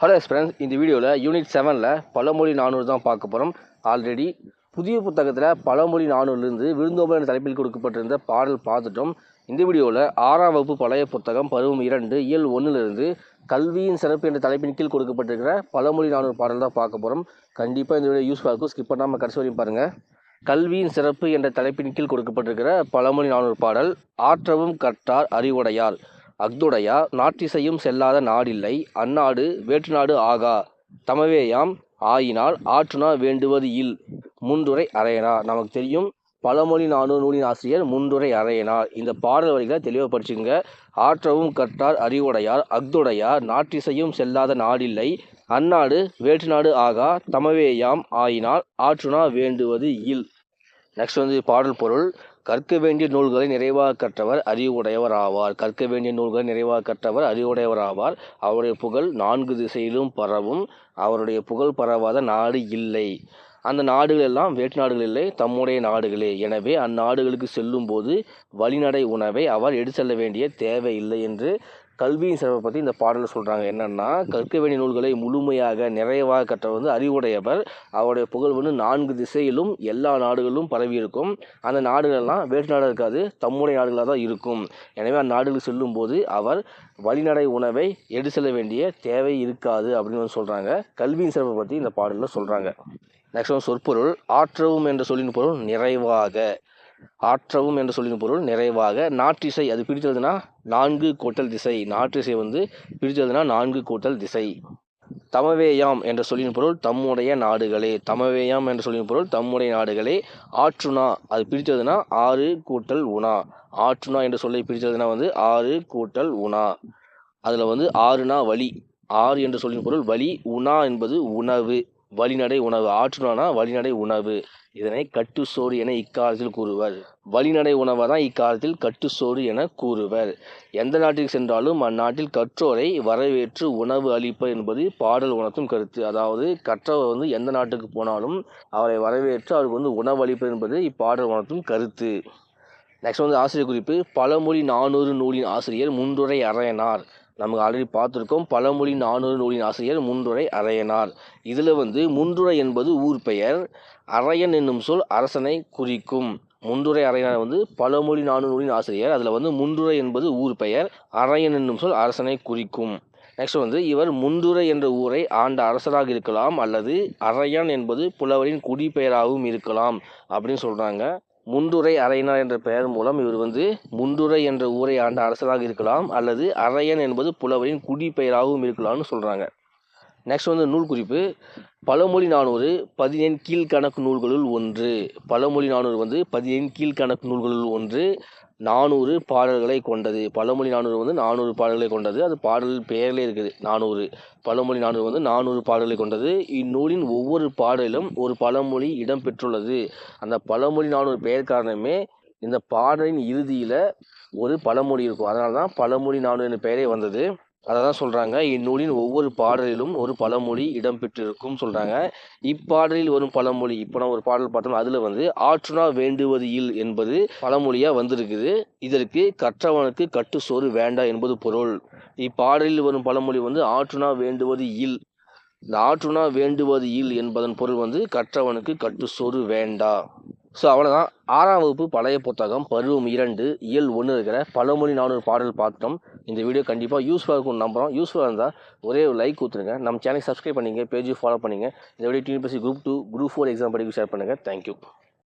Hello friends, இந்த வீடியோவில் unit 7ல் பழமொழி 400 தான் பார்க்க போகிறோம். ஆல்ரெடி புதிய புத்தகத்தில் பழமொழி 400லேருந்து விருந்தோம்பல் என்ற தலைப்பில் கொடுக்கப்பட்டிருந்த பாடல் பார்த்துட்டோம். இந்த வீடியோவில் 6ஆம் வகுப்பு பழைய புத்தகம் பருவம் 2 இயல் 1லிருந்து கல்வியின் சிறப்பு என்ற தலைப்பின் கீழ் கொடுக்கப்பட்டிருக்கிற பழமொழி 400 பாடல் தான் பார்க்க போகிறோம். கண்டிப்பாக இந்த வீடியோ யூஸ்ஃபுல்லாக இருக்கும், ஸ்கிப் பண்ணாமல் கடைசி வரையும் பாருங்கள். கல்வியின் சிறப்பு என்ற தலைப்பின் கீழ் கொடுக்கப்பட்டிருக்கிற பழமொழி 400 பாடல். ஆற்றவும் கற்றார் அறிவுடையார் அஃதுடையார் நாற்றிசையும் செல்லாத நாடில்லை, அந்நாடு வேற்றுநாடு ஆகா தமவேயாம் ஆயினால் ஆற்றுணா வேண்டுவது இல். முன்றுரை அரையனார். நமக்கு தெரியும், பழமொழி 400 நூலின் ஆசிரியர் முன்றுரை அரையனார். இந்த பாடல் வரிகளை தெளிவாக படிச்சுங்க. ஆற்றவும் கற்றார் அறிவுடையார் அஃதுடையார் நாற்றிசையும் செல்லாத நாடில்லை, அந்நாடு வேற்றுநாடு ஆகா தமவேயாம் ஆயினால் ஆற்றுணா வேண்டுவது இல். நெக்ஸ்ட் பாடல் பொருள். கற்க வேண்டிய நூல்களை நிறைவாக கற்றவர் அறிவுடையவர் ஆவார். கற்க வேண்டிய நூல்களை நிறைவாக கற்றவர் அறிவுடையவர் ஆவார். அவருடைய புகழ் 4 திசையிலும் பரவும். அவருடைய புகழ் பரவாத நாடு இல்லை. அந்த நாடுகள் எல்லாம் வேற்று நாடுகள் இல்லை, தம்முடைய நாடுகளே. எனவே அந்நாடுகளுக்கு செல்லும் போது வழிநடை உணவை அவர் எடுத்து செல்ல வேண்டிய தேவை இல்லை என்று கல்வியின் சிறப்பை பற்றி இந்த பாடலில் சொல்கிறாங்க. என்னென்னா, கற்க வேண்டிய நூல்களை முழுமையாக நிறைவாக கற்றவர் அறிவுடையவர். அவருடைய புகழ் 4 திசையிலும் எல்லா நாடுகளிலும் பரவி இருக்கும். அந்த நாடுகளெல்லாம் வேற்று நாடாக இருக்காது, தம்முடைய நாடுகளாக தான் இருக்கும். எனவே அந்த நாடுகளுக்கு செல்லும் போது அவர் வழிநடை உணவை எடுத்து செல்ல வேண்டிய தேவை இருக்காது அப்படின்னு சொல்கிறாங்க. கல்வியின் சிறப்பை பற்றி இந்த பாடலில் சொல்கிறாங்க. நெக்ஸ்ட் சொற்பொருள். ஆற்றவும் என்ற சொல்லின் பொருள் நிறைவாக. ஆற்றவும் என்ற சொல்லின் பொருள் நிறைவாக. நாற்றிசை அது பிரித்ததுன்னா 4 கூட்டல் திசை. நாற்றிசை பிரித்ததுன்னா 4 கூட்டல் திசை. தமவேயாம் என்ற சொல்லின் பொருள் தம்முடைய நாடுகளே. தமவேயாம் என்ற சொல்லின் பொருள் தம்முடைய நாடுகளே. ஆற்றுணா அது பிரித்ததுன்னா 6 கூட்டல் உணா. ஆற்றுணா என்ற சொல்லை பிரித்ததுன்னா 6 கூட்டல் உணா. அதில் 6னா வழி. 6 என்ற சொல்லின் பொருள் வழி. உணா என்பது உணவு, வழிநடை உணவு. ஆற்றுணானா வழிநடை உணவு. இதனை கட்டுச்சோறு என இக்காலத்தில் கூறுவர். வழிநடை உணவை தான் இக்காலத்தில் கட்டுச்சோறு என கூறுவர். எந்த நாட்டிற்கு சென்றாலும் அந்நாட்டில் கற்றோரை வரவேற்று உணவு அளிப்பர் என்பது பாடல் உணர்த்தும் கருத்து. அதாவது கற்றவர் எந்த நாட்டுக்கு போனாலும் அவரை வரவேற்று அவருக்கு உணவு அளிப்பர் என்பது இப்பாடல் உணர்த்தும் கருத்து. நெக்ஸ்ட் ஆசிரியர் குறிப்பு. பழமொழி 400 நூலின் ஆசிரியர் முன்றுரை அரையனார். நமக்கு ஆல்ரெடி பார்த்துருக்கோம். பழமொழி 400 நூலின் ஆசிரியர் முன்றுரை அரையனார். இதில் முன்றுரை என்பது ஊர் பெயர். அரையன் என்னும் சொல் அரசனை குறிக்கும். முன்றுரை அரையனார் பழமொழி 400 நூலின் ஆசிரியர். அதில் முன்றுரை என்பது ஊர் பெயர், அரையன் என்னும் சொல் அரசனை குறிக்கும். நெக்ஸ்ட் இவர் முன்றுரை என்ற ஊரை ஆண்ட அரசராக இருக்கலாம், அல்லது அரையன் என்பது புலவரின் குடிப்பெயராகவும் இருக்கலாம் அப்படின்னு சொல்கிறாங்க. முன்றுரை அரையனார் என்ற பெயர் மூலம் இவர் முன்றுரை என்ற ஊரை ஆண்ட அரசராக இருக்கலாம், அல்லது அரையன் என்பது புலவரின் குடிப்பெயராகவும் இருக்கலாம்னு சொல்கிறாங்க. நெக்ஸ்ட் நூல் குறிப்பு. பழமொழி 400 15 கீழ்கணக்கு நூல்களுள் ஒன்று. பழமொழி 400 15 கீழ்கணக்கு நூல்களுள் ஒன்று. 400 பாடல்களை கொண்டது. பழமொழி 400 400 பாடல்களை கொண்டது. அது பாடல் பெயரிலே இருக்குது 400. பழமொழி 400 400 பாடல்களை கொண்டது. இந்நூலின் ஒவ்வொரு பாடலிலும் ஒரு பழமொழி இடம்பெற்றுள்ளது. அந்த பழமொழி 400 பெயர் காரணமே இந்த பாடலின் இறுதியில் ஒரு பழமொழி இருக்கும். அதனால தான் பழமொழி 400 என்ற பெயரே வந்தது. அதை தான் சொல்கிறாங்க, இந்நூலின் ஒவ்வொரு பாடலிலும் ஒரு பழமொழி இடம்பெற்றிருக்கும் சொல்கிறாங்க. இப்பாடலில் வரும் பழமொழி, இப்போ நான் ஒரு பாடல் பார்த்தோம், அதில் ஆற்றுணா வேண்டுவது இல் என்பது பழமொழியாக வந்திருக்குது. இதற்கு கற்றவனுக்கு கட்டுச்சோறு வேண்டா என்பது பொருள். இப்பாடலில் வரும் பழமொழி ஆற்றுணா வேண்டுவது இல். இந்த ஆற்றுணா வேண்டுவது இல் என்பதன் பொருள் கற்றவனுக்கு கட்டுச்சோறு வேண்டா. ஸோ அவ்வளோதான். 6ஆம் வகுப்பு பழைய புத்தகம் பருவம் 2 இயல் 1 இருக்கிற பழமொழி 400 பாடல் பார்த்தோம். இந்த வீடியோ கண்டிப்பாக யூஸ்ஃபுல்லாக இருக்கும்னு நம்புகிறோம். யூஸ்ஃபுல்லாக இருந்தால் ஒரே ஒரு லைக் கொடுத்துருங்க. நம்ம சேனல் சப்ஸ்கிரைப் பண்ணிங்க, பேஜை ஃபாலோ பண்ணுங்கள். இந்த video TNPSC Group 2 Group 4 exam படிக்க ஷேர் பண்ணுங்கள். தேங்க்யூ.